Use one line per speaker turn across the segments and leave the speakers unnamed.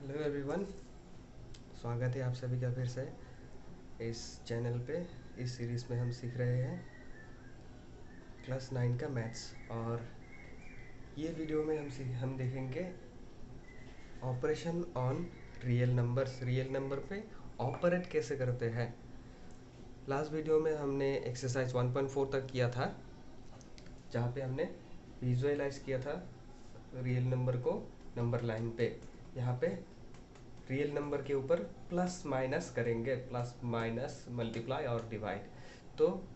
Hello everyone, स्वागत है आप सभी का फिर से इस चैनल पे। इस सीरीज़ में हम सीख रहे हैं क्लास 9 का मैथ्स। और ये वीडियो में हम देखेंगे operation on real numbers. Real number पे ऑपरेट कैसे करते हैं। लास्ट वीडियो में हमने एक्सरसाइज 1.4 तक किया था, जहाँ पे हमने विजुअलाइज किया था रियल नंबर को नंबर लाइन पे। यहाँ पे रियल नंबर के ऊपर प्लस माइनस करेंगे, प्लस माइनस मल्टीप्लाई और डिवाइड। तो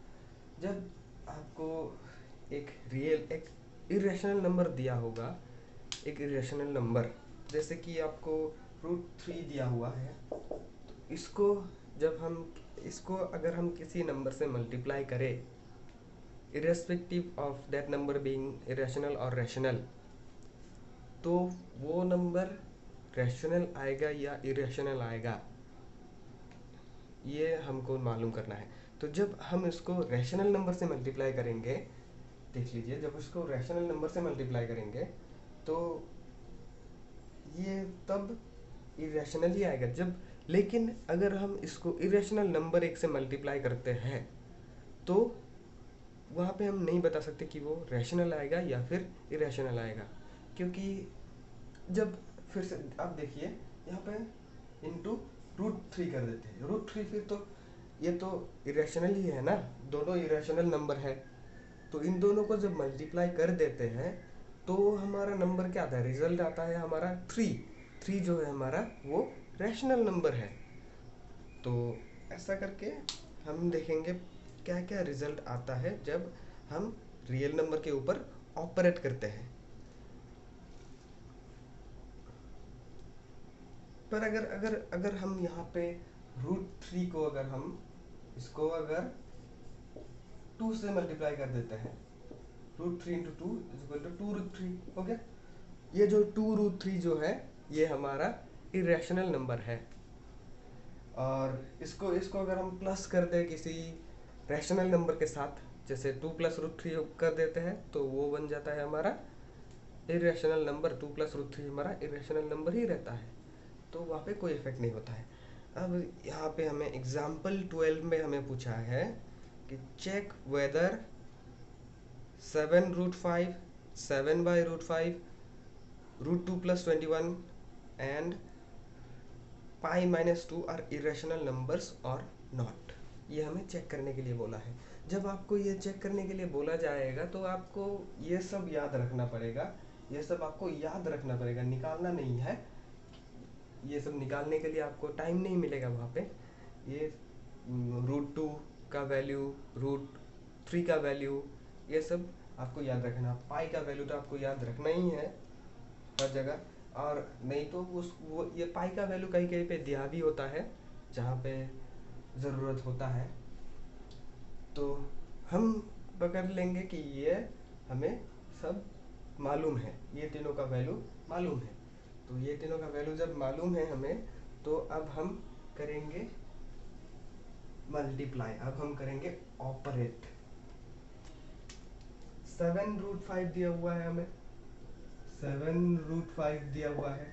जब आपको एक इरेशनल नंबर दिया होगा, एक इरेशनल नंबर जैसे कि आपको √3 दिया हुआ है, तो इसको अगर हम किसी नंबर से मल्टीप्लाई करें, irrespective of that number being irrational और रैशनल, तो वो नंबर रैशनल आएगा या इरेशनल आएगा, ये हमको मालूम करना है। तो जब हम इसको रैशनल नंबर से मल्टीप्लाई करेंगे, देख लीजिए, जब इसको रैशनल नंबर से मल्टीप्लाई करेंगे तो ये तब इरेशनल ही आएगा। जब लेकिन अगर हम इसको इरेशनल नंबर एक से मल्टीप्लाई करते हैं तो वहाँ पे हम नहीं बता सकते कि वो रैशनल आएगा या फिर इरेशनल आएगा, क्योंकि जब फिर से आप देखिए यहाँ पे इंटू √3 कर देते हैं। √3 फिर तो ये तो इरेशनल ही है ना, दोनों इरेशनल नंबर है। तो इन दोनों को जब मल्टीप्लाई कर देते हैं तो हमारा नंबर क्या आता है, रिजल्ट आता है हमारा 3 जो है हमारा वो रैशनल नंबर है। तो ऐसा करके हम देखेंगे क्या क्या रिजल्ट आता है जब हम रियल नंबर के ऊपर ऑपरेट करते हैं। पर अगर अगर अगर हम यहाँ पे √3 को अगर हम इसको अगर 2 से मल्टीप्लाई कर देते हैं, √3 इंटू 2 इज इक्वल टू 2√3 हो गया। ये जो 2√3 जो है ये हमारा इरेशनल नंबर है। और इसको इसको अगर हम प्लस कर दें किसी रैशनल नंबर के साथ, जैसे 2 + √3 कर देते हैं, तो वो बन जाता है हमारा इरेशनल नंबर। 2 + √3 हमारा इरेशनल नंबर ही रहता है, तो वहाँ पे कोई इफेक्ट नहीं होता है। अब यहाँ पे हमें एग्जाम्पल 12 में हमें पूछा है कि check whether 7√5, 7/√5, √2 + 21 and π - 2 are irrational numbers और नॉट। ये हमें चेक करने के लिए बोला है। जब आपको ये चेक करने के लिए बोला जाएगा तो आपको ये सब याद रखना पड़ेगा, ये सब आपको याद रखना पड़ेगा, निकालना नहीं है। ये सब निकालने के लिए आपको टाइम नहीं मिलेगा वहाँ पे। ये √2 का वैल्यू, √3 का वैल्यू, ये सब आपको याद रखना। पाई का वैल्यू तो आपको याद रखना ही है हर जगह, और नहीं तो वो ये पाई का वैल्यू कहीं कहीं पे दिया भी होता है जहाँ पे ज़रूरत होता है। तो हम पकड़ लेंगे कि ये हमें सब मालूम है, ये तीनों का वैल्यू मालूम है। तो ये तीनों का वैल्यू जब मालूम है हमें, तो अब हम करेंगे मल्टीप्लाई, अब हम करेंगे ऑपरेट। 7√5 दिया हुआ है हमें, 7√5 दिया हुआ है,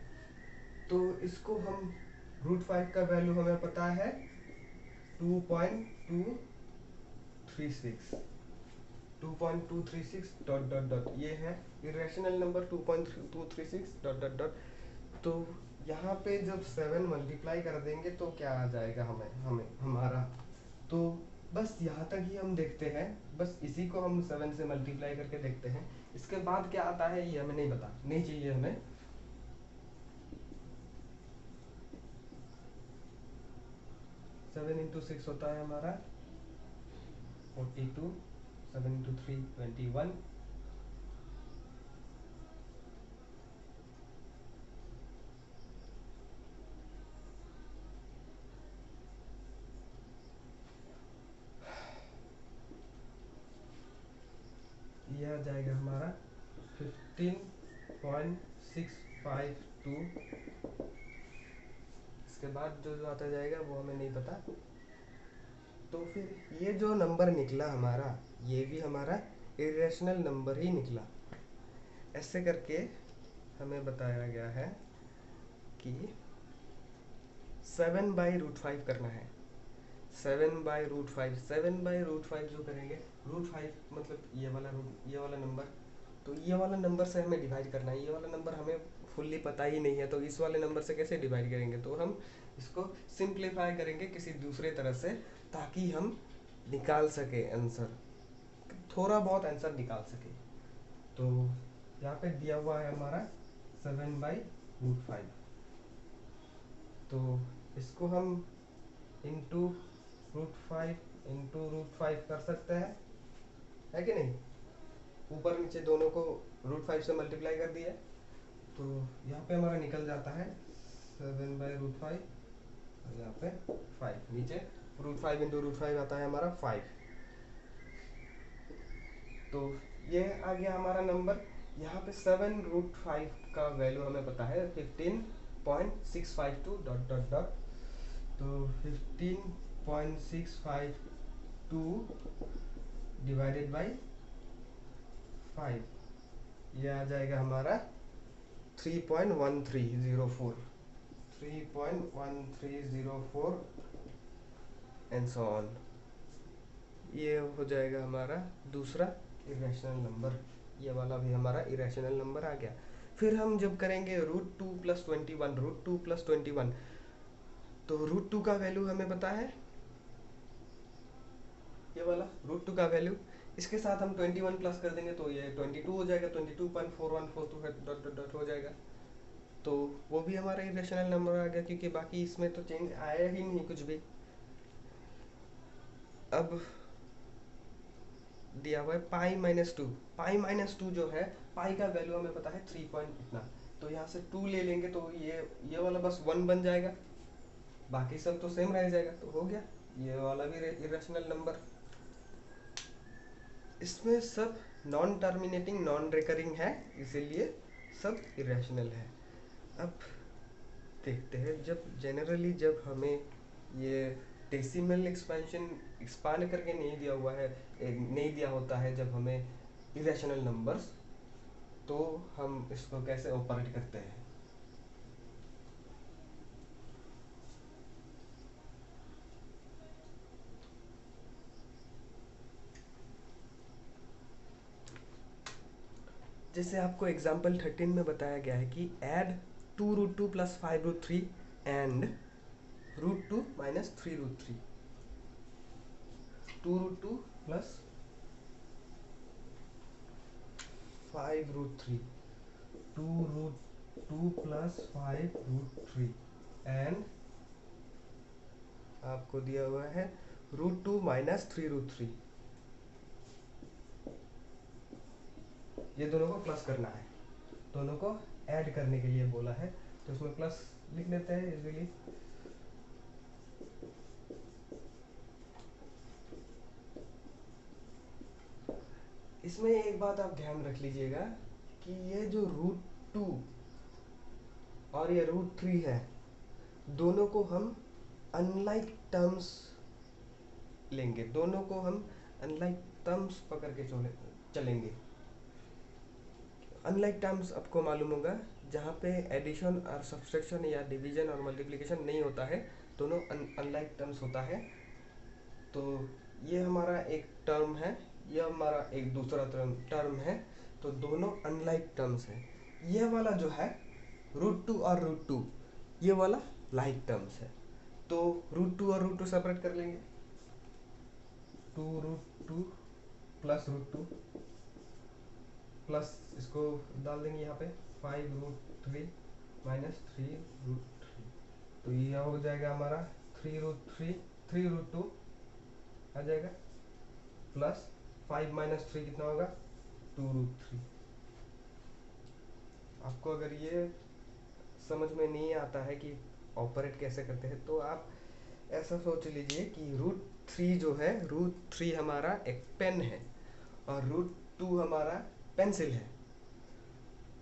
तो इसको हम √5 का वैल्यू हमें पता है 2.236, 2.236 डॉट डॉट डॉट, ये है irrational number 2.236 dot dot dot. तो यहाँ पे जब 7 मल्टीप्लाई कर देंगे तो क्या आ जाएगा हमें हमें हमारा, तो बस यहाँ तक ही हम देखते हैं, बस इसी को हम 7 से मल्टीप्लाई करके देखते हैं। इसके बाद क्या आता है ये हमें नहीं पता, नहीं चाहिए हमें। 7 × 6 होता है हमारा 42, 7 × 3 21, ये आ जाएगा हमारा 15.652। इसके बाद जो जो आता जाएगा वो हमें नहीं पता। तो फिर ये जो नंबर निकला हमारा, ये भी हमारा इरेशनल नंबर ही निकला। ऐसे करके हमें बताया गया है कि 7/√5 करना है। 7/√5, 7/√5 जो करेंगे, √5 मतलब ये वाला नंबर, तो ये वाला नंबर से हमें डिवाइड करना है। ये वाला नंबर हमें फुल्ली पता ही नहीं है, तो इस वाले नंबर से कैसे डिवाइड करेंगे? तो हम इसको सिंप्लीफाई करेंगे किसी दूसरे तरह से, ताकि हम निकाल सके आंसर, थोड़ा बहुत आंसर निकाल सके। तो यहाँ पे दिया हुआ है हमारा 7/√5, तो इसको हम इंटू √5 कर सकते हैं, है कि नहीं? ऊपर नीचे दोनों को √5 से मल्टीप्लाई कर दिया, तो यहाँ पे हमारा निकल जाता है 7/√5, और यहाँ पे 5, नीचे √5 इंटू √5 आता है हमारा 5। तो ये आ गया हमारा नंबर। यहाँ पे 7/√5 का वैल्यू हमें पता है 15.652 डॉट डॉट डॉट, तो 15.652 डिवाइडेड बाई 5, ये आ जाएगा हमारा 3.1304, 3.1304 एंड सो ऑन। ये हो जाएगा हमारा दूसरा इरेशनल नंबर। ये वाला भी हमारा इरेशनल नंबर आ गया। फिर हम जब करेंगे √2 + 21, √2 + 21, तो √2 का वैल्यू हमें पता है, ये वाला √2 का वैल्यू, इसके साथ हम 21 प्लस कर देंगे तो ये 22 हो जाएगा, 22.4142 डॉट डॉट डॉट हो जाएगा। तो वो भी हमारा इरेशनल नंबर आ गया, क्योंकि बाकी इसमें तो चेंज आया ही नहीं कुछ भी। अब दिया हुआ है π-2, π-2 जो है, पाई का वैल्यू हमें पता है 3 पॉइंट इतना, तो यहाँ से 2 ले लेंगे तो ये वाला बस 1 बन जाएगा, बाकी सब तो सेम रह जाएगा, तो हो गया ये वाला भी इरेशनल नंबर। इसमें सब नॉन टर्मिनेटिंग नॉन रिकरिंग है, इसीलिए सब इरेशनल है। अब देखते हैं, जब जनरली जब हमें ये डेसिमल एक्सपेंशन एक्सपांड करके नहीं दिया हुआ है, नहीं दिया होता है जब हमें इरेशनल नंबर्स, तो हम इसको कैसे ऑपरेट करते हैं? जैसे आपको एग्जांपल 13 में बताया गया है कि ऐड 2√2 + 5√3 एंड √2 - 3√3, 2√2 + 5√3, 2√2 + 5√3 एंड आपको दिया हुआ है √2 - 3√3, ये दोनों को प्लस करना है, दोनों को ऐड करने के लिए बोला है, तो इसमें प्लस लिख लेते हैं इजीली। इसमें एक बात आप ध्यान रख लीजिएगा कि ये जो √2 और ये √3 है, दोनों को हम अनलाइक टर्म्स लेंगे, दोनों को हम अनलाइक टर्म्स पकड़ के चलेंगे। अनलाइक टर्म्स आपको मालूम होगा, जहाँ पे एडिशन और सब्सट्रैक्शन या डिवीजन और मल्टीप्लिकेशन नहीं होता है, दोनों अनलाइक टर्म्स होता है। तो ये हमारा एक टर्म है, ये हमारा एक दूसरा टर्म है, तो दोनों अनलाइक टर्म्स है। ये वाला जो है √2 और √2, ये वाला लाइक टर्म्स है, तो √2 और √2 सेपरेट कर लेंगे, 2√2 + √2 प्लस इसको डाल देंगे यहाँ पे 5√3 - 3√3, तो ये हो जाएगा हमारा 3√2 आ जाएगा, प्लस 5 - 3 कितना होगा, 2√3। आपको अगर ये समझ में नहीं आता है कि ऑपरेट कैसे करते हैं, तो आप ऐसा सोच लीजिए कि √3 जो है, √3 हमारा एक पेन है और √2 हमारा पेंसिल है।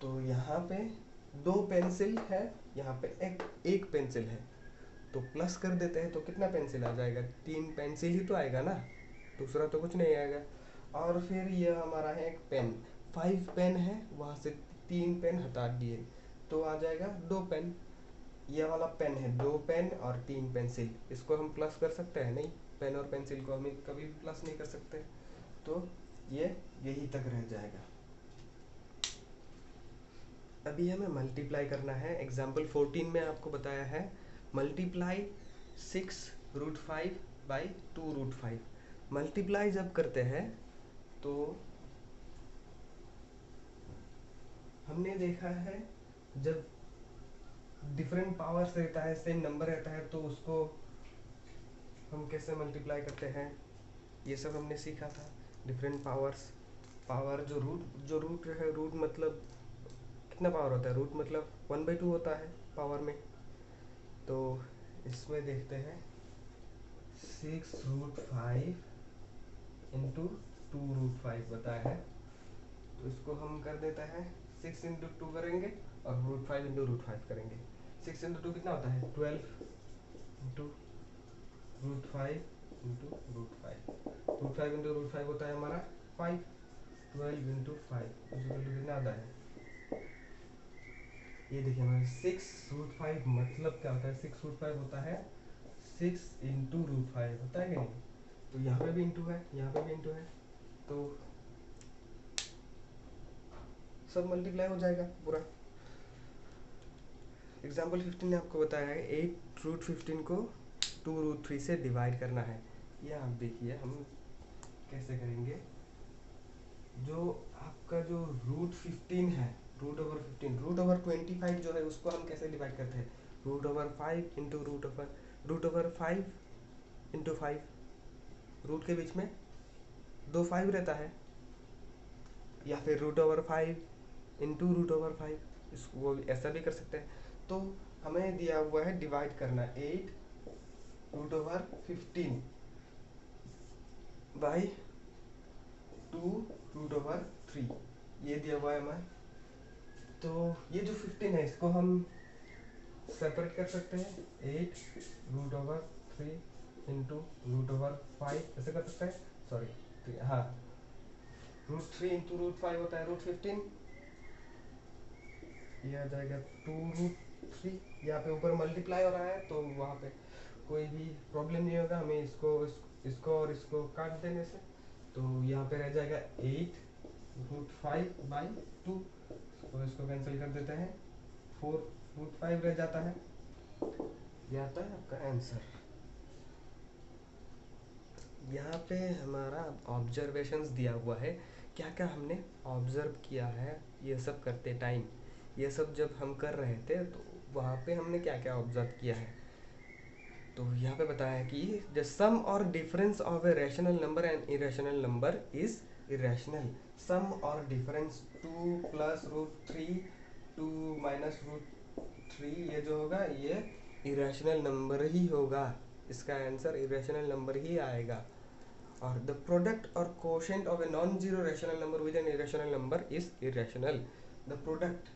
तो यहाँ पे 2 पेंसिल है, यहाँ पे एक पेंसिल है, तो प्लस कर देते हैं तो कितना पेंसिल आ जाएगा, 3 पेंसिल ही तो आएगा ना, दूसरा तो कुछ नहीं आएगा। और फिर ये हमारा है एक पेन, 5 पेन है, वहाँ से 3 पेन हटा दिए तो आ जाएगा 2 पेन। ये वाला पेन है, 2 पेन और 3 पेंसिल, इसको हम प्लस कर सकते हैं? नहीं, पेन और पेंसिल को हम कभी भी प्लस नहीं कर सकते, तो ये यही तक रह जाएगा। अभी हमें मल्टीप्लाई करना है। एग्जाम्पल 14 में आपको बताया है मल्टीप्लाई 6√5 बाई 2√5। मल्टीप्लाई जब करते हैं तो हमने देखा है जब डिफरेंट पावर्स रहता है, सेम नंबर रहता है, तो उसको हम कैसे मल्टीप्लाई करते हैं, ये सब हमने सीखा था। डिफरेंट पावर्स, पावर जो रूट है, रूट मतलब कितना पावर होता है, रूट मतलब 1/2 होता है पावर में। तो इसमें देखते हैं 6√5 इंटू 2√5 बताया है, तो इसको हम कर देते हैं 6 इंटू 2 करेंगे और √5 इंटू √5 करेंगे। 6 इंटू 2 कितना होता है 12 इंटू √5 इंटू √5, √5 इंटू √5 होता है हमारा 5। 12 इंटू 5 कितना आता है, ये देखिए हमारे 6√5 मतलब क्या होता है, 6√5 होता है 6 इंटू √5 होता है कि नहीं। तो यहाँ पे भी इंटू है, यहाँ पे भी इंटू है, तो सब मल्टीप्लाई हो जाएगा पूरा। एग्जाम्पल 15 ने आपको बताया है 8√15 को 2√3 से डिवाइड करना है। ये आप देखिए हम कैसे करेंगे। जो आपका जो √15 है, √15, √25 जो है उसको हम कैसे डिवाइड करते हैं, √5 इंटू √5 इंटू 5, रूट के बीच में 2 5 रहता है, या फिर √5 इंटू √5, इसको वो ऐसा भी कर सकते हैं। तो हमें दिया हुआ है डिवाइड करना 8√15 बाई 2√3, ये दिया हुआ है हमें। तो ये जो 15 है इसको हम सेपरेट कर सकते हैं, 8√3 इंटू √5 ऐसे कर सकते हैं, सॉरी हाँ, √3 इंटू √5 होता है √15, ये आ जाएगा 2√3। यहाँ पे ऊपर मल्टीप्लाई हो रहा है तो वहाँ पे कोई भी प्रॉब्लम नहीं होगा हमें इसको और इसको काट देने से। तो यहाँ पे रह जाएगा 8√5 बाई 2, तो इसको कैंसिल कर देते हैं, 4√5 रह जाता है। यह आता है आपका आंसर। यहाँ पे हमारा ऑब्जर्वेशंस दिया हुआ है, क्या क्या हमने ऑब्जर्व किया है ये सब करते टाइम। ये सब जब हम कर रहे थे तो वहाँ पे हमने क्या क्या ऑब्जर्व किया है। तो यहाँ पे बताया कि द सम और difference of a rational number and irrational number is irrational. Sum और डिफरेंस 2 प्लस √3 2 माइनस √3, ये जो होगा ये इरेशनल नंबर ही होगा, इसका आंसर इरेशनल नंबर ही आएगा। और द प्रोडक्ट और quotient of a non zero rational number with an irrational number is irrational. The product,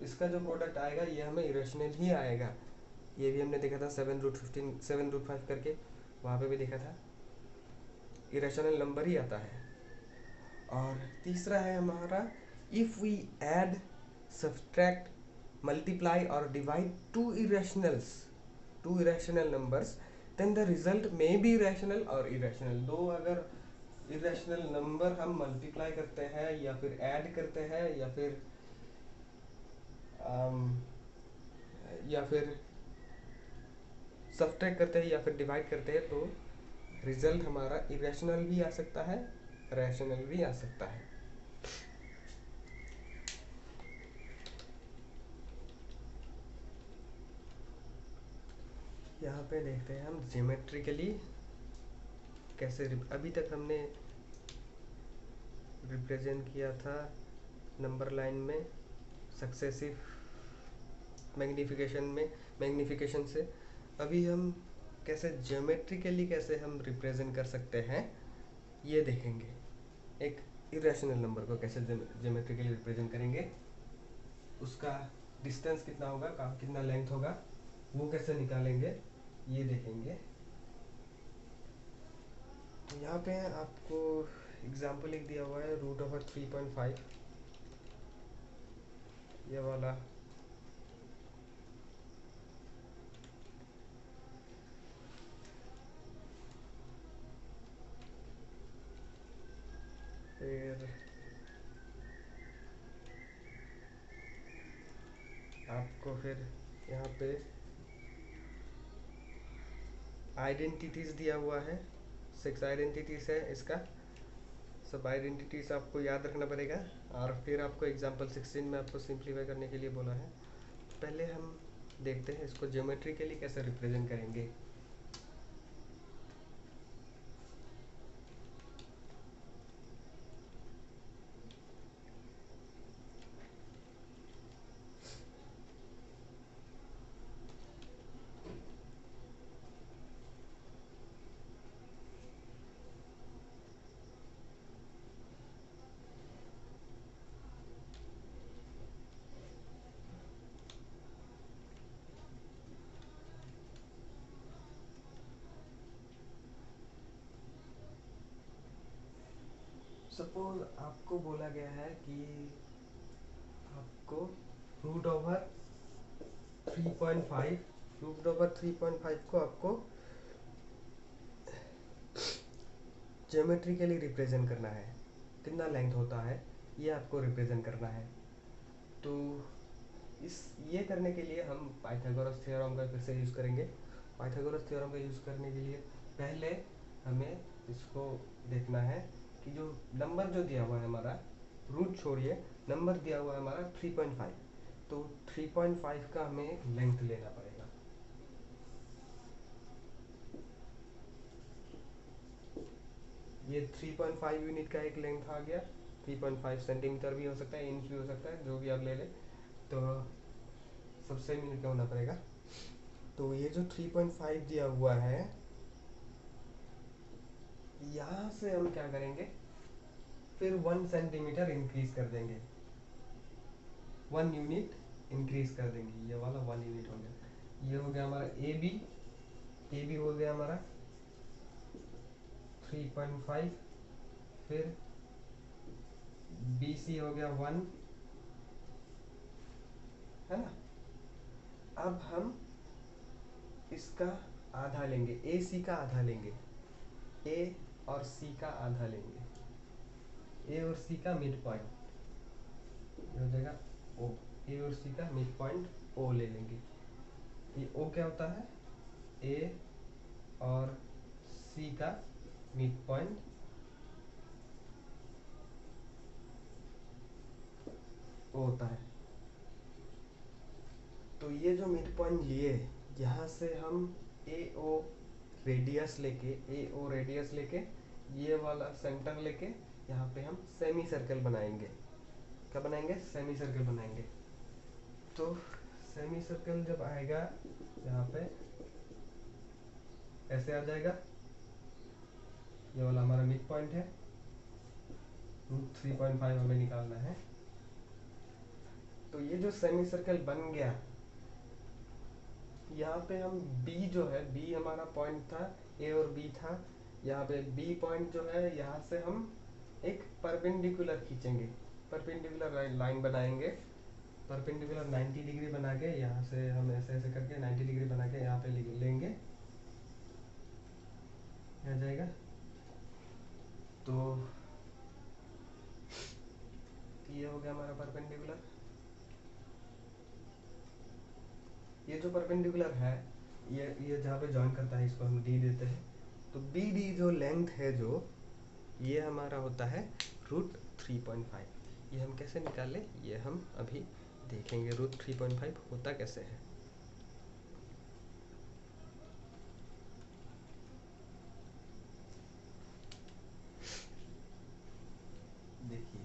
इसका जो प्रोडक्ट आएगा ये हमें इरेशनल ही आएगा। ये भी हमने देखा था 7√5 करके, वहाँ पे भी देखा था इरेशनल नंबर ही आता है। और तीसरा है हमारा if we add subtract multiply और divide two irrational numbers then the result may be rational और इरेशनल। दो अगर इरेशनल नंबर हम मल्टीप्लाई करते हैं या फिर ऐड करते हैं या फिर सब्ट्रैक्ट करते हैं या फिर डिवाइड करते हैं, तो रिजल्ट हमारा इरेशनल भी आ सकता है, रैशनल भी आ सकता है। यहाँ पे देखते हैं हम ज्योमेट्रिकली कैसे अभी तक हमने रिप्रेजेंट किया था नंबर लाइन में सक्सेसिव मैग्निफिकेशन से। अभी हम कैसे ज्योमेट्रिकली कैसे हम रिप्रेजेंट कर सकते हैं ये देखेंगे। एक इरेशनल नंबर को कैसे ज्योमेट्रिकली रिप्रेजेंट करेंगे, उसका डिस्टेंस कितना होगा, कितना लेंथ होगा, वो कैसे निकालेंगे ये देखेंगे। तो यहाँ पे आपको एग्जाम्पल एक दिया हुआ है √3.5, ये वाला आपको फिर यहाँ पे आइडेंटिटीज दिया हुआ है, 6 आइडेंटिटीज है इसका। सब आइडेंटिटीज आपको याद रखना पड़ेगा। और फिर आपको एग्जांपल 16 में आपको सिंप्लीफाई करने के लिए बोला है। पहले हम देखते हैं इसको ज्योमेट्रिकली कैसे रिप्रेजेंट करेंगे। सपोज आपको बोला गया है कि आपको रूट ओवर 3.5 रूट ओवर 3.5 को आपको ज्योमेट्रिकली रिप्रेजेंट करना है। कितना लेंथ होता है ये आपको रिप्रेजेंट करना है। तो इस ये करने के लिए हम पाइथागोरस थ्योरम का फिर से यूज़ करेंगे। पाइथागोरस थ्योरम का यूज़ करने के लिए पहले हमें इसको देखना है कि जो नंबर जो दिया हुआ है हमारा, रूट छोड़िए, नंबर दिया हुआ है हमारा 3.5, तो 3.5 का हमें लेंथ लेना पड़ेगा। ये 3.5 यूनिट का एक लेंथ आ गया। 3.5 सेंटीमीटर भी हो सकता है, इंच भी हो सकता है, जो भी आप ले लें, तो सबसे यूनिट का होना पड़ेगा। तो ये जो 3.5 दिया हुआ है, यहाँ से हम क्या करेंगे, फिर 1 सेंटीमीटर इंक्रीज कर देंगे, 1 यूनिट इंक्रीज कर देंगे। ये वाला 1 यूनिट हो गया। ये हो गया हमारा ए बी हो गया हमारा 3.5, फिर बी सी हो गया 1, है ना। अब हम इसका आधा लेंगे, ए सी का आधा लेंगे, ए और सी का आधा लेंगे, ए और सी का मिड पॉइंट हो जाएगा ओ, ए और सी का मिड पॉइंट ओ ले लेंगे। ये ओ क्या होता है, ए और सी का मिड पॉइंट ओ होता है। तो ये जो मिड पॉइंट लिए, यहाँ से हम ए ओ रेडियस लेके ये वाला सेंटर लेके यहाँ पे हम सेमी सर्कल बनाएंगे। क्या बनाएंगे, सेमी सर्कल बनाएंगे। तो सेमी सर्कल जब आएगा यहाँ पे ऐसे आ जाएगा, ये वाला हमारा मिड पॉइंट है, 3.5 हमें निकालना है। तो ये जो सेमी सर्कल बन गया, यहाँ पे हम B जो है, B हमारा पॉइंट था, A और B था, यहाँ पे B पॉइंट जो है, यहाँ से हम एक परपेंडिकुलर खींचेंगे, परपेंडिकुलर लाइन बनाएंगे, परपेंडिकुलर 90 डिग्री बना के यहाँ से हम ऐसे ऐसे करके 90 डिग्री बना के यहाँ पे लेंगे, आ जाएगा। तो ये हो गया हमारा परपेंडिकुलर। ये जो परपेंडिकुलर है, ये जहाँ पे जॉइन करता है इसको हम डी देते हैं। तो बी डी जो लेंथ है, जो ये हमारा होता है रूट 3.5। ये हम कैसे निकालें, ये हम अभी देखेंगे रूट 3.5 होता कैसे है। देखिए,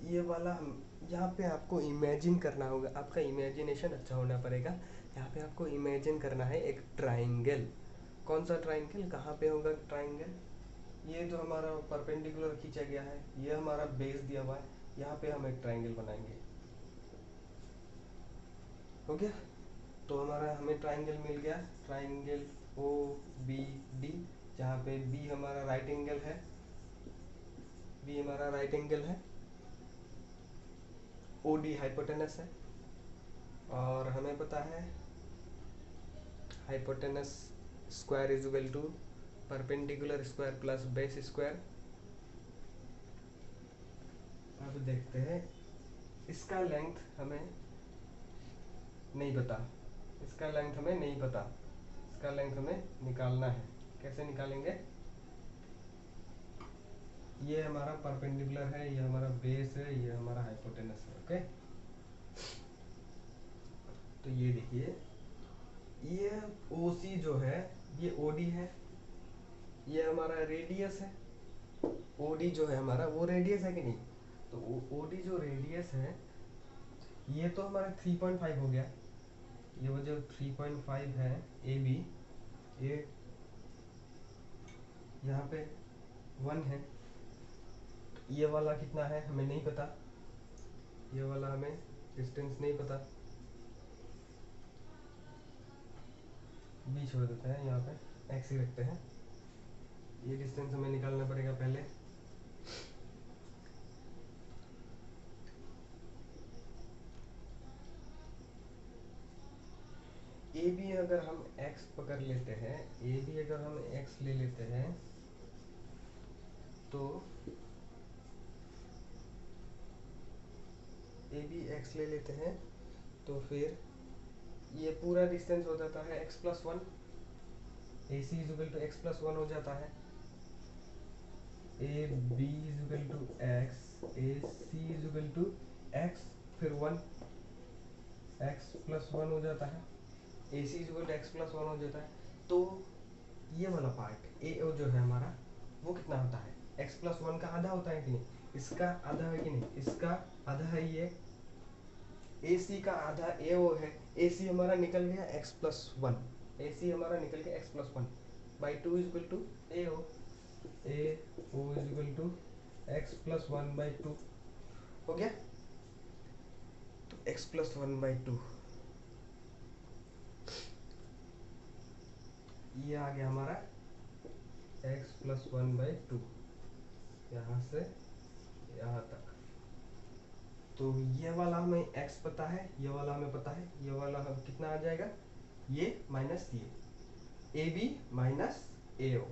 ये वाला हम यहाँ पे आपको इमेजिन करना होगा, आपका इमेजिनेशन अच्छा होना पड़ेगा। यहाँ पे आपको इमेजिन करना है एक ट्राइंगल। कौन सा ट्राइंगल, कहाँ पे होगा ट्राइंगल, ये जो हमारा परपेंडिकुलर खींचा गया है, ये हमारा बेस दिया हुआ है, यहाँ पे हम एक ट्राइंगल बनाएंगे। हो गया। तो हमारा हमें ट्राइंगल मिल गया, ट्राइंगल ओ बी डी, जहाँ पे बी हमारा राइट एंगल है, बी हमारा राइट एंगल है, ओ डी हाइपोटेनस है, और हमें पता है hypotenuse square is equal to perpendicular square plus base square. अब देखते हैं इसका लेंथ हमें नहीं पता, इसका लेंथ हमें नहीं पता, इसका लेंथ हमें निकालना है। कैसे निकालेंगे? ये हमारा परपेंडिकुलर है, ये हमारा बेस है, ये हमारा हाइपोटेनस है। ओके, तो ये देखिए, ये OC जो है ये OD है, ये हमारा रेडियस है। OD जो है हमारा वो रेडियस है कि नहीं? तो OD जो रेडियस है ये तो हमारा 3.5 हो गया, ये वो जो 3.5 है AB, ये यहाँ पे 1 है। ये वाला कितना है हमें नहीं पता, ये वाला हमें डिस्टेंस नहीं पता, बी छोड़ देते हैं, यहाँ पे एक्स ही रखते हैं। ये डिस्टेंस हमें निकालना पड़ेगा पहले। ए बी अगर हम x पकड़ लेते हैं, ए बी अगर हम x ले लेते हैं, तो ए बी x ले लेते हैं, तो फिर ये पूरा डिस्टेंस हो जाता है x+1, A C equal to x+1 हो जाता है, A B equal to x, A C equal to x, फिर 1, x+1 हो जाता है, ए सी इजुकल टू x+1 हो जाता है। तो ये वाला पार्ट ए ओ जो है हमारा वो कितना होता है? x+1 का आधा होता है कि नहीं? इसका आधा है कि नहीं? इसका आधा है ये, ए सी का आधा ए ओ है। ए सी हमारा निकल गया x+1, ए सी हमारा निकल गया x+1 by 2 equal to A O, A O equal to x+1/2 हो गया। तो x+1/2 ये आ गया हमारा x+1/2 यहाँ से यहाँ तक। तो ये वाला हमें x पता है, ये वाला हमें पता है, ये वाला हम कितना आ जाएगा? ये माइनस ये A B minus A O,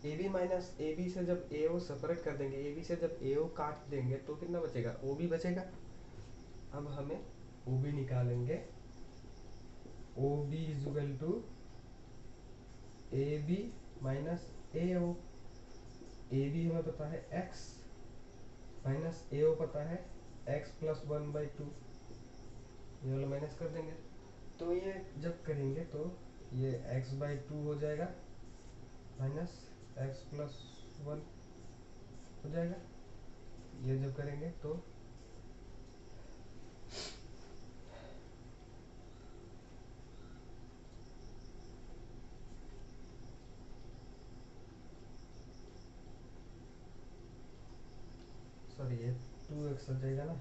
A B minus A B से जब ए ओ सेपरेट कर देंगे, ए बी से जब ए ओ काट देंगे तो कितना बचेगा? ओ बी बचेगा। अब हमें ओ बी निकालेंगे, O B equal to A B minus A O, A B हमें पता है x माइनस ए ओ पता है x+1/2, ये वाला माइनस कर देंगे। तो ये जब करेंगे तो ये x/2 हो जाएगा माइनस x+1 हो जाएगा। ये जब करेंगे तो सॉरी ये 2x हो जाएगा ना,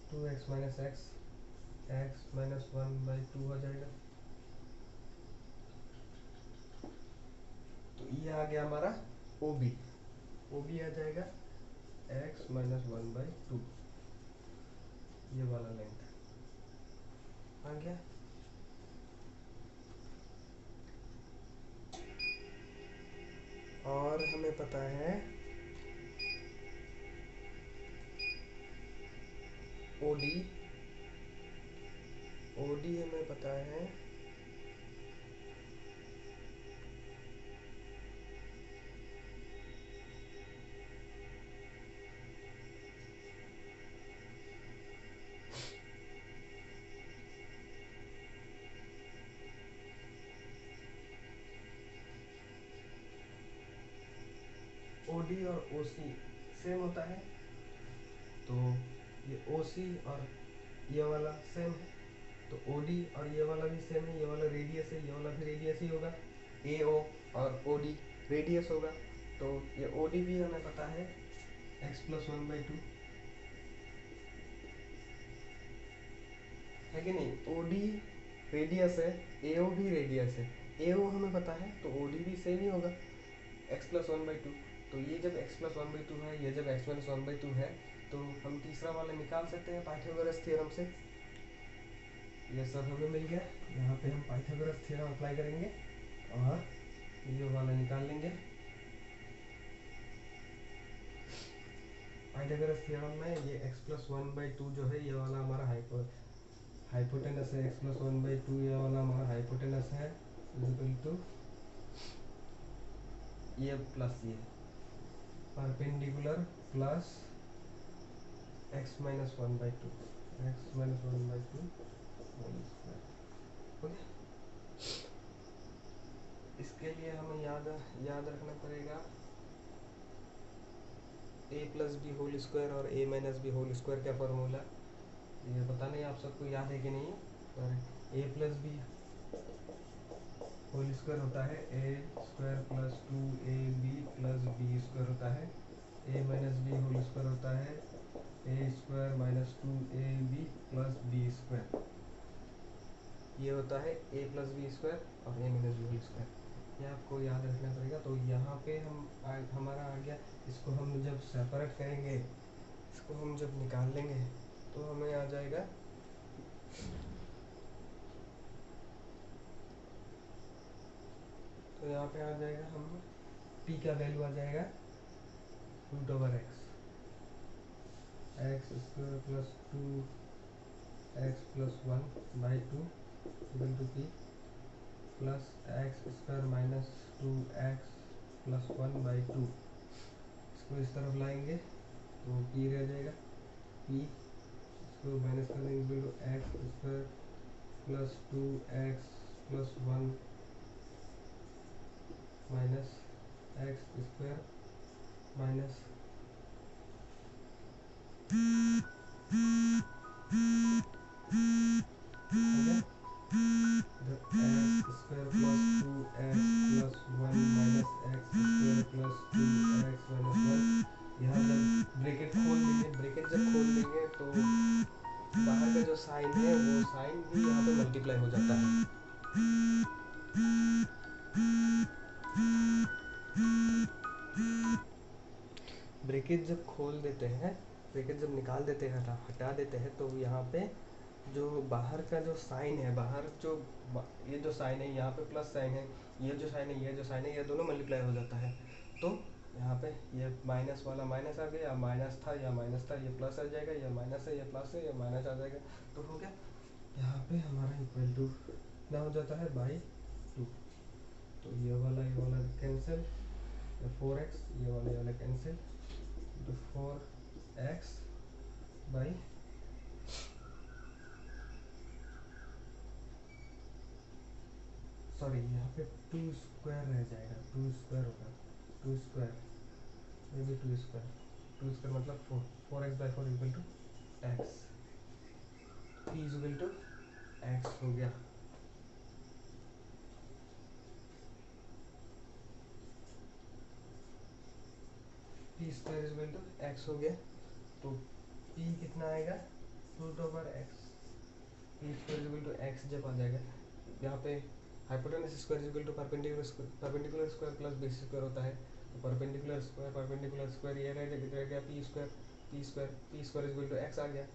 2x माइनस x माइनस 1/2 हो जाएगा। तो ये आ गया हमारा OB, OB आ जाएगा x माइनस 1/2, ये वाला लेंथ आ गया। और हमें पता है OD, OD हमें पता है OD और OC सेम होता है, तो ये OC और ये वाला सेम है, तो OD और ये वाला भी सेम है, ये वाला रेडियस है, ये वाला भी रेडियस ही होगा, AO और OD रेडियस होगा। तो ये OD भी हमें पता है x+1/2 है कि नहीं? OD रेडियस है, AO भी रेडियस है, AO हमें पता है, तो OD भी सेम ही होगा x+1/2। तो ये जब x+1/2 है, ये जब x-1/2 है, तो हम तीसरा वाला निकाल सकते हैं पाइथागोरस थ्योरम से। ये सब हमें मिल गया, यहाँ पे हम पाइथागोरस थ्योरम अप्लाई करेंगे और ये वाला निकाल लेंगे। पाइथागोरस थ्योरम में ये x प्लस 1/2 जो है ये वाला हमारा हाइपोटेनस है, x प्लस 1/2 ये वाला हमारा हाइपोटेनस है इक्वल टू ये प्लस ये perpendicular plus x minus 1/2 x minus 1/2 whole square. Okay, इसके लिए हमें याद रखना पड़ेगा a plus B whole square और a minus B whole square का फॉर्मूला। ये पता नहीं आप सबको याद है कि नहीं, पर a plus B whole square होता है a square plus 2ab plus B square होता है, a minus B whole square होता है a square minus 2ab plus B square. ये होता है a प्लस बी स्क्वायर और a minus B whole square, ये आपको याद रखना पड़ेगा। तो यहाँ पे हमारा आ गया, इसको हम जब सेपरेट करेंगे, इसको हम जब निकाल लेंगे तो हमें आ जाएगा तो यहाँ पे आ जाएगा हम p का वैल्यू आ जाएगा √x x square plus 2x plus 1/2 equal to p plus x square minus 2x plus 1/2। इसको इस तरफ लाएंगे तो p रह जाएगा, p इसको माइनस कर देंगे equal to x square plus 2x plus 1 minus x square minus sign है वो साइन भी यहाँ पे मल्टीप्लाई हो जाता है। ब्रैकेट जब खोल देते हैं, ब्रैकेट जब निकाल देते हैं, हटा देते हैं, तो यहाँ पे जो बाहर का जो साइन है, बाहर जो ये जो साइन है यहाँ पे प्लस साइन है, ये जो साइन है, ये जो साइन है, ये दोनों मल्टीप्लाई हो जाता है। तो यहाँ पे ये माइनस वाला माइनस आ गया, माइनस था या माइनस था, ये प्लस आ जाएगा, ये माइनस है ये प्लस है, ये माइनस आ जाएगा। तो हो गया यहाँ पे हमारा इक्वल टू कितना हो जाता है /2। तो ये वाला कैंसिल, 4x ये वाला कैंसिल, तो 4x बाई सॉरी यहाँ पे 2 स्क्वायर रह जाएगा, 2 स्क्वायर होगा, 2 स्क्वायर ये भी 2 स्क्वायर, 2 स्क्वायर मतलब 4x/4 equal to x, p equal to x हो गया। p square equal to x हो गया। तो p कितना आएगा √x, p square equal to x जब आ जाएगा, यहाँ पे hypotenuse square equal to perpendicular square plus base square होता है। तो परपेंडिकुलर स्क्वायर ये रह गया p square equal to x आ गया।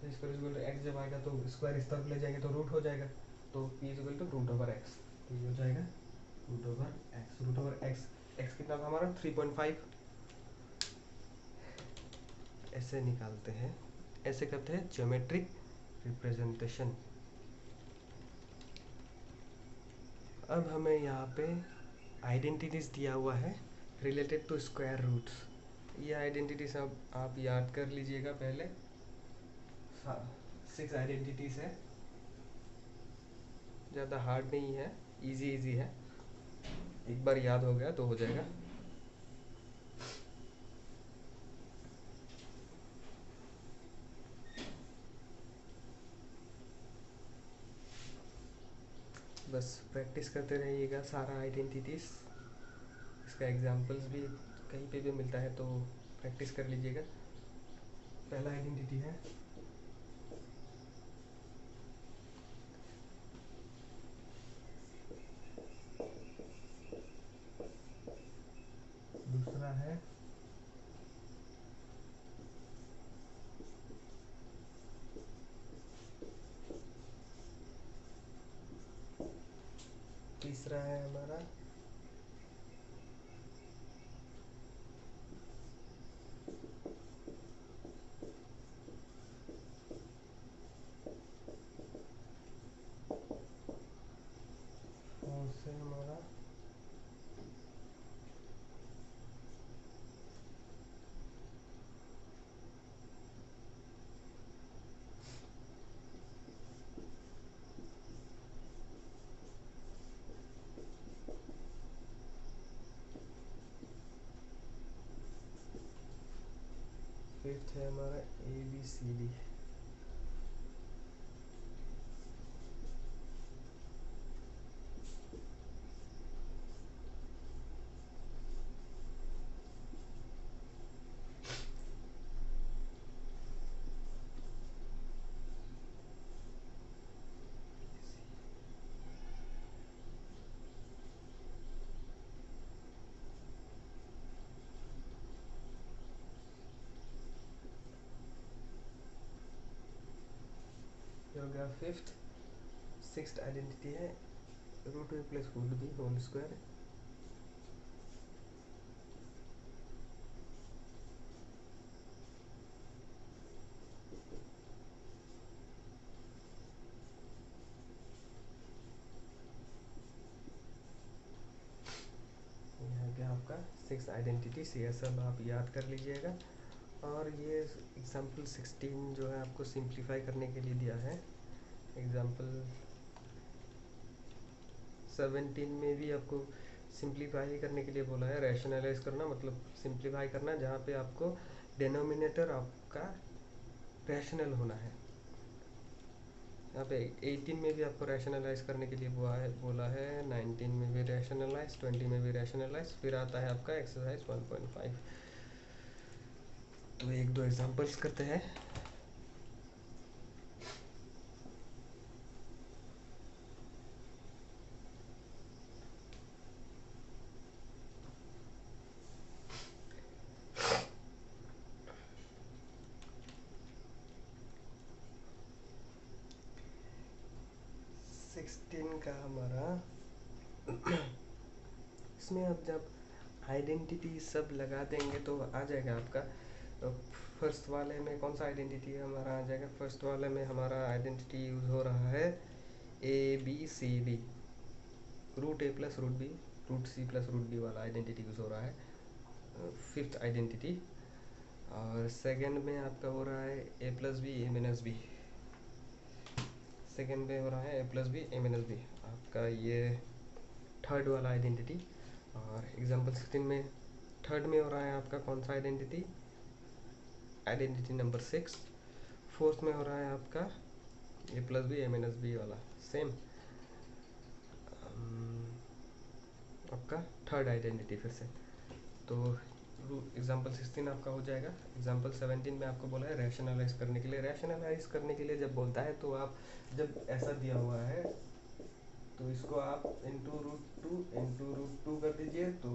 p square equal to x जब आएगा तो स्क्वायर इस तरफ ले जाएंगे तो रूट हो जाएगा, तो p इक्वल टू √x, तो ये हो जाएगा √x। x कितना था हमारा 3.5। ऐसे निकालते हैं, ऐसे करते हैं ज्योमेट्रिक रिप्रेजेंटेशन। अब हमें यहाँ पे आइडेंटिटीज दिया हुआ है रिलेटेड टू स्क्वायर रूट्स। ये आइडेंटिटीज अब आप याद कर लीजिएगा पहले। 6 आइडेंटिटीज है, ज़्यादा हार्ड नहीं है, इजी है, एक बार याद हो गया तो हो जाएगा। बस प्रैक्टिस करते रहिएगा सारा आइडेंटिटीज, इसका एग्जांपल्स भी कहीं पे भी मिलता है तो प्रैक्टिस कर लीजिएगा। पहला आइडेंटिटी है दूसरा है तीसरा है हमारा फिफ्थ है हमारा ABCD। हो गया फिफ्थ। सिक्स्थ आइडेंटिटी है root a plus root b whole square. आपका सिक्स आइडेंटिटी CSL आप याद कर लीजिएगा। और ये एग्जाम्पल 16 जो है आपको सिंप्लीफाई करने के लिए दिया है। एग्जाम्पल 17 में भी आपको सिंप्लीफाई करने के लिए बोला है, रैशनलाइज करना मतलब सिंप्लीफाई करना, जहाँ पे आपको डिनोमिनेटर आपका रैशनल होना है। यहाँ पे 18 में भी आपको रैशनलाइज करने के लिए बोला है 19 में भी रैशनलाइज, 20 में भी रैशनलाइज। फिर आता है आपका एक्सरसाइज 1.5। तो एक दो एग्जांपल्स करते हैं। सिक्सटीन का हमारा इसमें आप जब आइडेंटिटी सब लगा देंगे तो आ जाएगा आपका। फर्स्ट वाले में कौन सा आइडेंटिटी हमारा आ जाएगा? फर्स्ट वाले में हमारा आइडेंटिटी यूज हो रहा है ABCD, root a plus root b root c plus root d वाला आइडेंटिटी यूज हो रहा है, फिफ्थ आइडेंटिटी। और सेकंड में आपका हो रहा है A plus B A minus B. Second में हो रहा है A plus B A minus B, आपका ये थर्ड वाला आइडेंटिटी। और एग्जाम्पल 16 में थर्ड में हो रहा है आपका कौन सा आइडेंटिटी? Identity number 6। फोर्थ में हो रहा है आपका A plus B A minus B वाला, सेम आपका थर्ड आइडेंटिटी फिर से। तो एग्जाम्पल 16 आपका हो जाएगा। एग्जाम्पल 17 में आपको बोला है रैशनलाइज करने के लिए। रैशनलाइज करने के लिए जब बोलता है तो आप जब ऐसा दिया हुआ है तो इसको आप इंटू रूट टू कर दीजिए, तो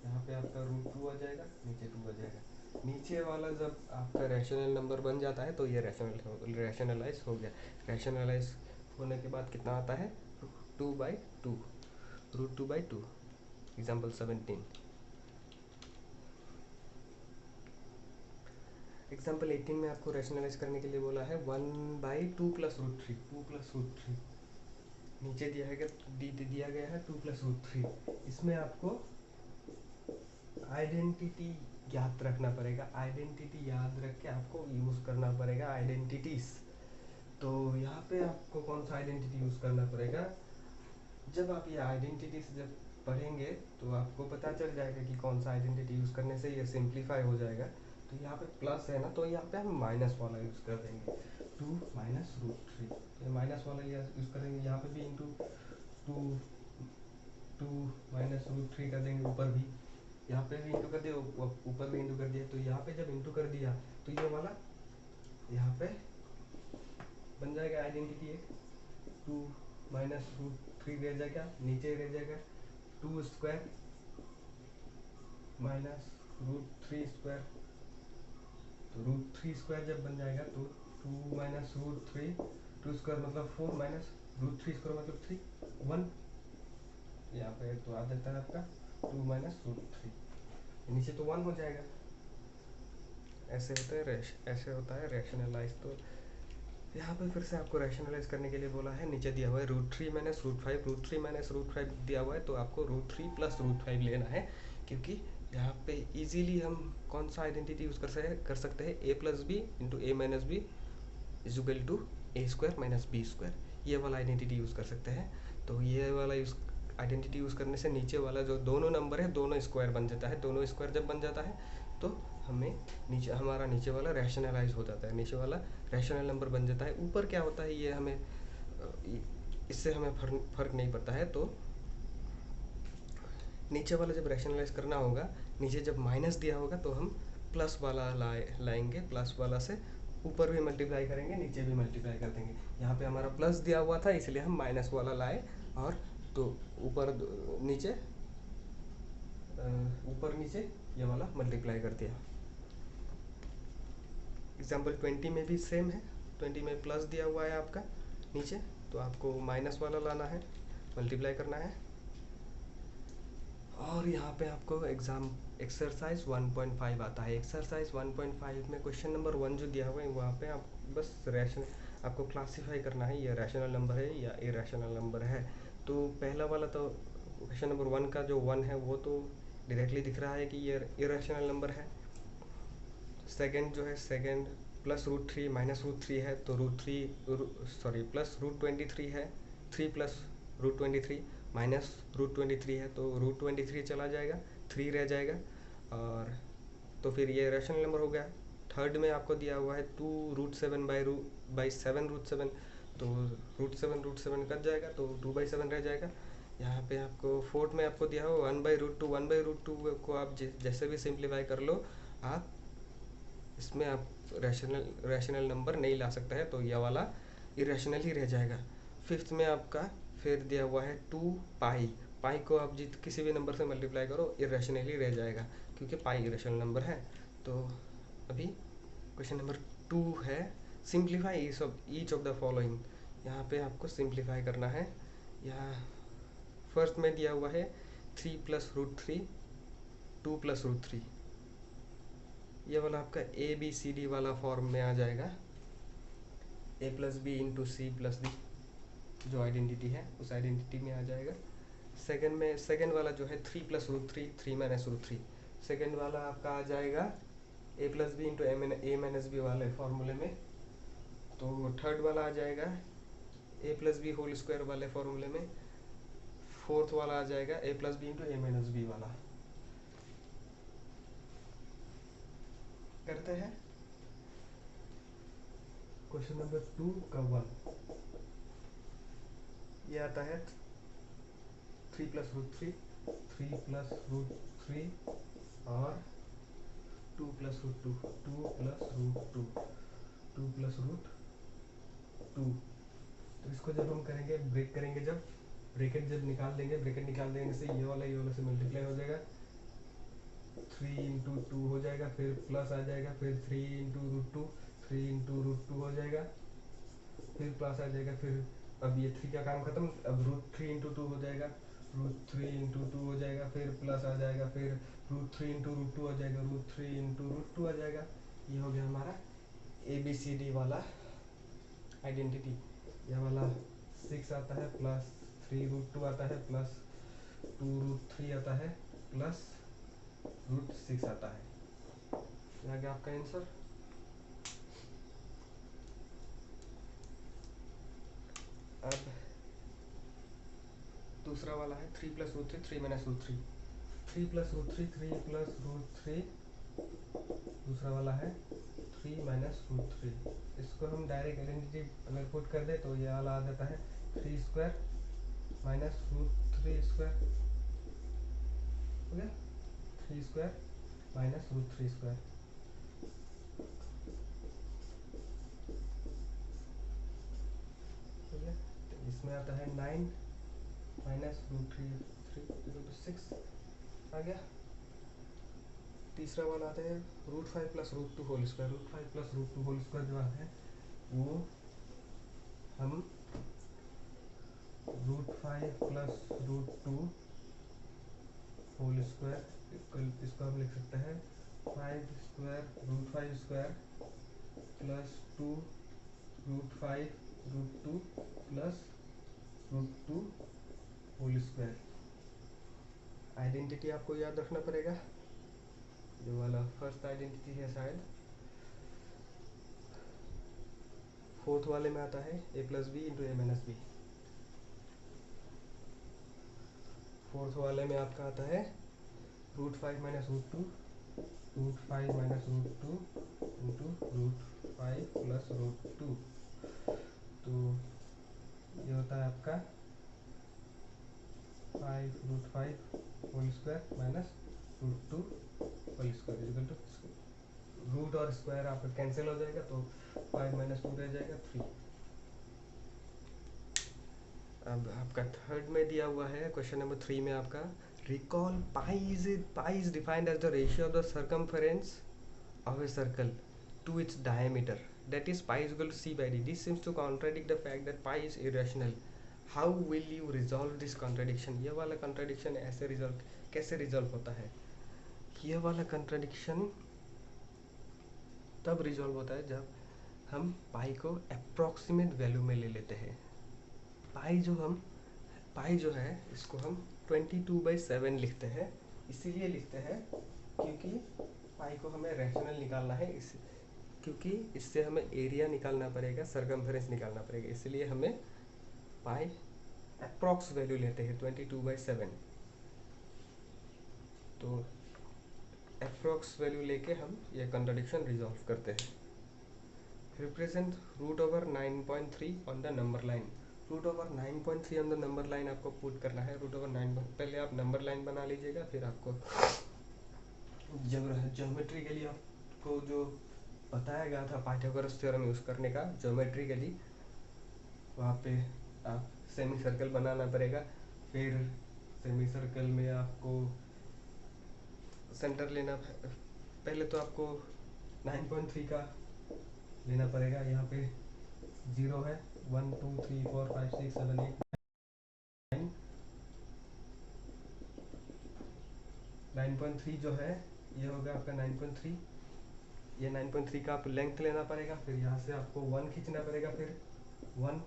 यहाँ पे आपका रूट 2 आ जाएगा, नीचे 2 आ जाएगा। नीचे वाला जब आपका रैशनल नंबर बन जाता है तो ये रैशनलाइज हो गया। रैशनलाइज होने के बाद कितना आता है? 2/2, √2/2। एग्जाम्पल 17। एग्जाम्पल 18 में आपको रैशनलाइज करने के लिए बोला है 1/2 प्लस √3, 2 प्लस √3। नीचे दिया गया है 2 प्लस √3। इसमें आपको आइडेंटिटी याद रखना पड़ेगा। आइडेंटिटी याद रख के आपको यूज करना पड़ेगा आइडेंटिटीज। तो यहाँ पे आपको कौन सा आइडेंटिटी यूज करना पड़ेगा? जब आप ये आइडेंटिटीज जब पढ़ेंगे तो आपको पता चल जाएगा कि कौन सा आइडेंटिटी यूज करने से ये सिंप्लीफाई हो जाएगा। तो यहाँ पे प्लस है ना, तो यहाँ पे हम माइनस वाला यूज कर देंगे, 2 माइनस √3। ये माइनस वाला यूज करेंगे। यहाँ पे भी इंटू 2 माइनस √3 कर देंगे, ऊपर भी यहाँ पे भी इंटू कर दिया, ऊपर भी इंटू कर दिया। तो यहाँ पे जब इंटू कर दिया तो ये वाला यहाँ पे बन जाएगा आइडेंटिटी एक। 2 माइनस √3 रह जाएगा, नीचे रह जाएगा 2 स्क्वायर माइनस √3 स्क्वायर। तो √3 स्क्वायर जब बन जाएगा तो 2 माइनस √3, 2 स्क्वायर मतलब 4 माइनस √3 स्क्वायर मतलब 3, 1। यहाँ पे तो आ जाता है आपका 2 माइनस √3, नीचे तो 1 हो जाएगा। ऐसे होता है रैशनलाइज। तो यहाँ पे फिर से आपको रैशनलाइज करने के लिए बोला है, नीचे दिया हुआ है √3 माइनस √5, √3 माइनस √5 दिया हुआ है, तो आपको √3 प्लस √5 लेना है। क्योंकि यहाँ पे इजीली हम कौन सा आइडेंटिटी यूज कर सकते हैं? A plus B into A minus B is equal to A square minus B square, ये वाला आइडेंटिटी यूज कर सकते हैं। तो ये वाला आइडेंटिटी यूज करने से नीचे वाला जो दोनों नंबर है दोनों स्क्वायर बन जाता है। दोनों स्क्वायर जब बन जाता है तो हमें नीचे हमारा नीचे वाला रैशनलाइज हो जाता है, नीचे वाला रैशनल नंबर बन जाता है। ऊपर क्या होता है ये हमें इससे हमें फर्क नहीं पड़ता है। तो नीचे वाला जब रैशनलाइज करना होगा, नीचे जब माइनस दिया होगा तो हम प्लस वाला लाएंगे, प्लस वाला से ऊपर भी मल्टीप्लाई करेंगे, नीचे भी मल्टीप्लाई कर देंगे। यहाँ पे हमारा प्लस दिया हुआ था इसलिए हम माइनस वाला लाए और तो ऊपर नीचे ये वाला मल्टीप्लाई कर दिया। एग्जाम्पल 20 में भी सेम है, 20 में प्लस दिया हुआ है आपका नीचे, तो आपको माइनस वाला लाना है, मल्टीप्लाई करना है। और यहाँ पे आपको एक्सरसाइज 1.5 आता है। एक्सरसाइज 1.5 में क्वेश्चन नंबर 1 जो दिया हुआ है वहाँ पे आप बस आपको क्लासीफाई करना है ये रैशनल नंबर है या इरेशनल नंबर है। तो पहला वाला तो क्वेश्चन नंबर 1 का जो 1 है वो तो डायरेक्टली दिख रहा है कि ये इरेशनल नंबर है। सेकंड जो है, सेकंड +√3 -√3 है तो प्लस √23 है, 3 प्लस √23 -√23 है तो √23 चला जाएगा, 3 रह जाएगा। और तो फिर ये रैशनल नंबर हो गया। थर्ड में आपको दिया हुआ है 2√7 बाई 7√7, तो √7 कट जाएगा तो 2/7 रह जाएगा। यहाँ पे आपको फोर्थ में आपको दिया हुआ 1/√2, 1/√2 को आप जैसे भी सिंप्लीफाई कर लो, आप इसमें आप रैशनल नंबर नहीं ला सकता है तो यह वाला इरेशनल ही रह जाएगा। फिफ्थ में आपका फिर दिया हुआ है 2 पाई को आप किसी भी नंबर से मल्टीप्लाई करो इरेशनल ही रह जाएगा क्योंकि पाई इरेशनल नंबर है। तो अभी क्वेश्चन नंबर 2 है, simplify each of the following. यहाँ पे आपको सिंप्लीफाई करना है। यहाँ फर्स्ट में दिया हुआ है 3 + √3, 2 + √3, ये वाला आपका ABCD वाला फॉर्म में आ जाएगा, A + B × C + D जो आइडेंटिटी है उस आइडेंटिटी में आ जाएगा। सेकंड वाला जो है 3 + √3, 3 - √3, सेकंड वाला आपका आ जाएगा A + B × A - B वाले फॉर्मूले में। तो थर्ड वाला आ जाएगा A + B होल स्क्वायर वाले फॉर्मूले में। फोर्थ वाला आ जाएगा A + B × A - B वाला। करते हैं क्वेश्चन नंबर 2 का 1, ये आता है 3 + √3, 3 + √3 और 2 + √2, 2 + √2, 2 + √2। तो इसको जब हम करेंगे, ब्रेक करेंगे, जब ब्रैकेट जब निकाल देंगे से ये वाला से मल्टीप्लाई हो जाएगा, 3 × 2 हो जाएगा, फिर प्लस आ जाएगा, फिर 3 × √2, 3 × √2 हो जाएगा, फिर प्लस आ जाएगा, फिर अब ये 3 का काम खत्म, अब √3 × 2 हो जाएगा, √3 × 2 हो जाएगा, फिर प्लस आ जाएगा, फिर √3 × √2 आ जाएगा, √3 × √2 आ जाएगा। ये हो गया हमारा ABCD वाला आइडेंटिटी। यह वाला 6 आता है, प्लस 3 √2 आता है, प्लस 2 √3 आता है, प्लस √6 आता है। ये आ गया आपका आंसर। अब दूसरा वाला है 3 + √3, 3 - √3, 3 + √3, 3 + √3, दूसरा वाला है 3 - √3। इसको हम डायरेक्ट आइडेंटिटी अगर पुट कर दे तो ये वाला आ जाता है 3² - √3² हो गया, 3² - √3²। ठीक है, तो इसमें आता है 9 - √3 = 6 आ गया। तीसरा वाला आता है √5 + √2 होल स्क्वायर। √5 + √2 होल स्क्वायर जो आता है वो हम √5 + √2 होल स्क्वायर, इसको हम लिख सकते हैं 5² √5² + 2 √5 √2 + √2 होल स्क्वायर। आइडेंटिटी आपको याद रखना पड़ेगा, जो वाला फर्स्ट आइडेंटिटी है शायद फोर्थ वाले में आता है A + B × A - B। Fourth वाले में आपका आता है √5 - √2 √5 माइनस √2 इंटू √5 प्लस √2। तो ये होता है आपका 5√5 whole square minus √2 whole square equal to root और स्क्वायर आपका कैंसिल हो जाएगा, तो 5 माइनस 2 रह जाएगा 3। अब आपका थर्ड में दिया हुआ है क्वेश्चन नंबर 3 में आपका recall pi is defined as the ratio of the circumference of a circle to its diameter, that is pi is equal to c by d. This seems to contradict the fact that pi is irrational. How will you resolve this contradiction? ये वाला contradiction ऐसे resolve कैसे resolve होता है? ये वाला contradiction तब resolve होता है जब हम pi को approximate value में ले लेते हैं। pi जो है इसको हम 22/7 लिखते हैं। इसीलिए लिखते हैं क्योंकि पाई को हमें रैशनल निकालना है, क्योंकि इससे हमें एरिया निकालना पड़ेगा, सर्कमफेरेंस निकालना पड़ेगा, इसलिए हमें पाई अप्रॉक्स वैल्यू लेते हैं 22/7। तो अप्रॉक्स वैल्यू लेके हम ये कॉन्ट्रडिक्शन रिजॉल्व करते हैं। Represent √9.3 on the number line. √9.3 on the number line आपको पुट करना है। √9, पहले आप नंबर लाइन बना लीजिएगा, फिर आपको ज्योमेट्रिकली आपको जो बताया गया था पाइथागोरस थ्योरम यूज करने का, ज्योमेट्रिकली वहाँ पे आप सेमी सर्कल बनाना पड़ेगा। फिर सेमी सर्कल में आपको सेंटर लेना, पहले तो आपको 9.3 का लेना पड़ेगा। यहाँ पे 0 है, 1 2 3 4 5 6 7 8 9, 9.3 जो है ये होगा आपका 9.3। ये 9.3 का आप लेंथ लेना पड़ेगा, फिर यहाँ से आपको 1 खींचना पड़ेगा, फिर 1,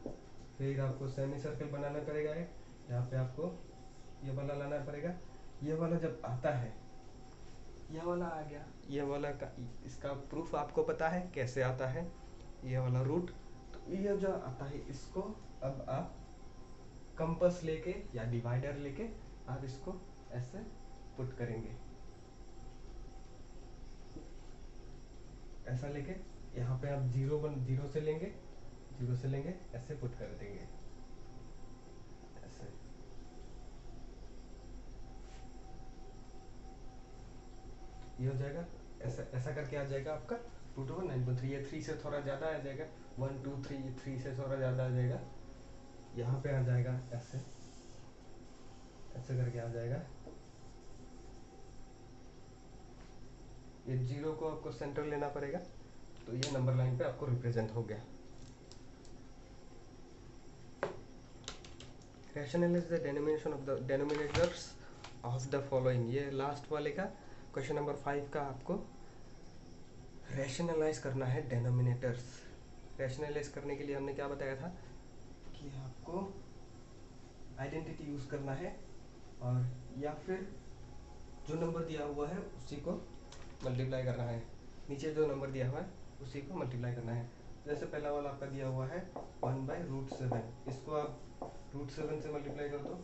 फिर आपको सेमी सर्कल बनाना पड़ेगा। यहाँ पे आपको ये वाला लाना पड़ेगा। ये वाला जब आता है, ये वाला आ गया, ये वाला का इसका प्रूफ आपको पता है कैसे आता है, ये वाला रूट। तो ये जो आता है इसको अब आप कंपास लेके या डिवाइडर लेके आप इसको ऐसे पुट करेंगे, ऐसा लेके यहाँ पे आप 0 से लेंगे ऐसे पुट कर देंगे, ऐसे। ये हो जाएगा, ऐसा करके आ जाएगा आपका √9.3। ये 3 से थोड़ा ज़्यादा आ जाएगा, 1 2 3 से थोड़ा ज़्यादा आ जाएगा, यहाँ पे आ जाएगा ऐसे, ऐसे करके आ जाएगा। ये 0 को आपको सेंटर लेना पड़ेगा, तो ये नंबर लाइन पे आपको रिप्रेजेंट हो गया। Rational is the denomination of the denominators of the following. ये लास्ट वाले का क्वेश्चन नंबर 5 का आपको रैशनलाइज करना है डेनोमिनेटर्स। रैशनलाइज करने के लिए हमने क्या बताया था कि आपको आइडेंटिटी यूज करना है, और या फिर जो नंबर दिया हुआ है उसी को मल्टीप्लाई करना है, नीचे जो नंबर दिया हुआ है उसी को मल्टीप्लाई करना है। जैसे पहला वाला आपका दिया हुआ है 1/√7, इसको आप √7 से मल्टीप्लाई कर दो,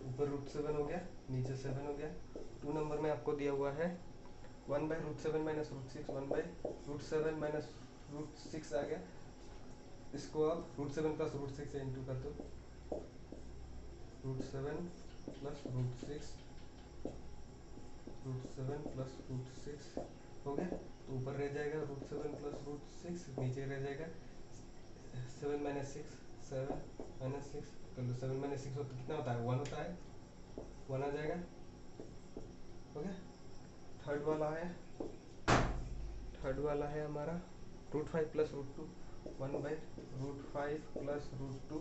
ऊपर √7 हो गया, नीचे 7 हो गया। 2 नंबर में आपको दिया हुआ है 1/√7 माइनस √6, 1/√7 माइनस √6 आ गया, इसको आप √7 प्लस √6 से इंटू कर दो, √7 प्लस √6, √7 प्लस √6 हो गया। तो ऊपर रह जाएगा √7 प्लस √6, नीचे रह जाएगा 7 माइनस 6, 7 माइनस 6, तो 7 माइनस 6 होता कितना होता है, 1 होता है, 1 आ जाएगा, हो गया। थर्ड वाला है हमारा √5 प्लस √2, 1/√5 प्लस √2,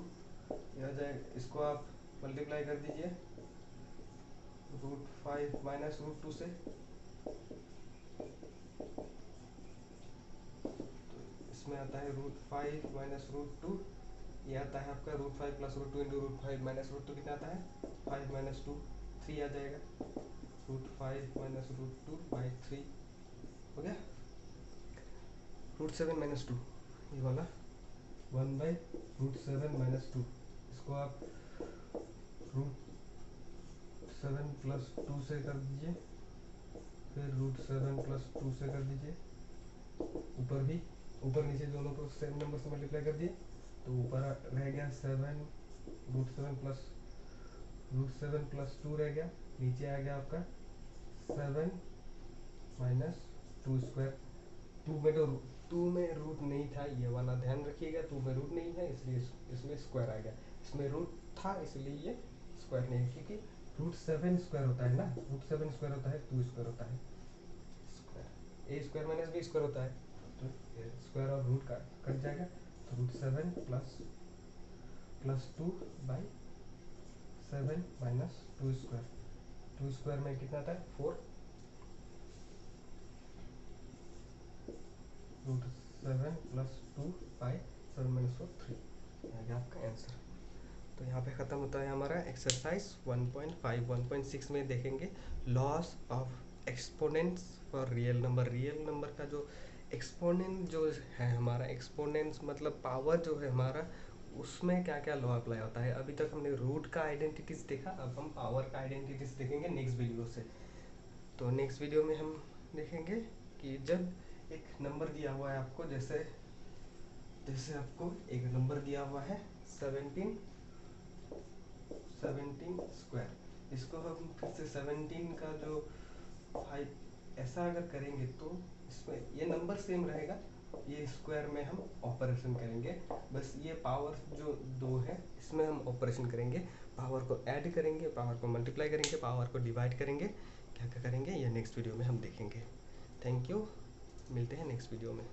यह हो जाएगा, इसको आप मल्टीप्लाई कर दीजिए √5 माइनस √2 से, तो इसमें आता है √5 माइनस √2, ये आता है आपका √5 प्लस √2 इंटू √5 माइनस √2 कितना आता है 5 माइनस 2 3 आ जाएगा, √5 माइनस √2 बाई 3 हो गया। √7 माइनस 2 ये वाला 1/√7 माइनस 2, इसको आप √7 प्लस 2 से कर दीजिए, फिर √7 + 2 से कर दीजिए, ऊपर भी ऊपर नीचे दोनों को सेम नंबर से मल्टीप्लाई कर दिए, तो ऊपर रह गया 7 √7 + 2 रह गया, नीचे आ गया आपका 7 - 2 स्क्वायर। टू में रूट नहीं था, ये वाला ध्यान रखिएगा, टू में रूट नहीं है इसलिए इसमें स्क्वायर आ गया, इसमें रूट था इसलिए ये स्क्वायर नहीं, क्योंकि √7 स्क्वायर होता है ना, √7 स्क्वायर होता है 2 स्क्वायर होता है, स्क्वायर ए स्क्वायर माइनस बी स्क्वायर होता है, तो स्क्वायर और रूट का कट जाएगा, तो √7 + 2/7 - 2 स्क्वायर, 2 स्क्वायर में कितना आता है 4, √7 + 2/7 - 4 3, आ गया आपका आंसर। तो यहाँ पे ख़त्म होता है हमारा एक्सरसाइज 1.5। 1.6 में देखेंगे loss of exponents for real number. Real number का जो एक्सपोनेंट जो है हमारा, एक्सपोनेंट्स मतलब पावर जो है हमारा, उसमें क्या क्या लॉ अप्लाई होता है। अभी तक हमने रूट का आइडेंटिटीज देखा, अब हम पावर का आइडेंटिटीज देखेंगे नेक्स्ट वीडियो से। तो नेक्स्ट वीडियो में हम देखेंगे कि जब एक नंबर दिया हुआ है आपको, जैसे जैसे आपको एक नंबर दिया हुआ है 17 स्क्वायर, इसको हम फिर से 17 का जो 5 ऐसा अगर करेंगे तो इसमें ये नंबर सेम रहेगा, ये स्क्वायर में हम ऑपरेशन करेंगे, बस ये पावर जो 2 है इसमें हम ऑपरेशन करेंगे, पावर को ऐड करेंगे, पावर को मल्टीप्लाई करेंगे, पावर को डिवाइड करेंगे, क्या क्या करेंगे ये नेक्स्ट वीडियो में हम देखेंगे। थैंक यू, मिलते हैं नेक्स्ट वीडियो में।